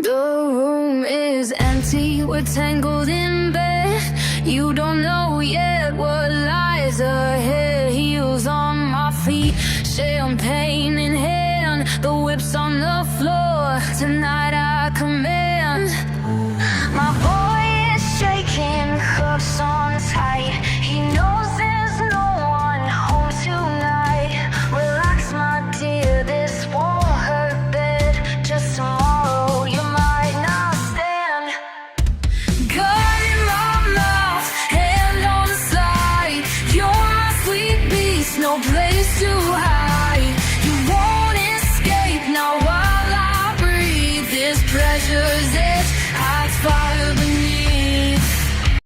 The room is empty, we're tangled in bed. You don't know yet what lies ahead. Heels on my feet, champagne in hand, the whip's on the floor. Tonight I command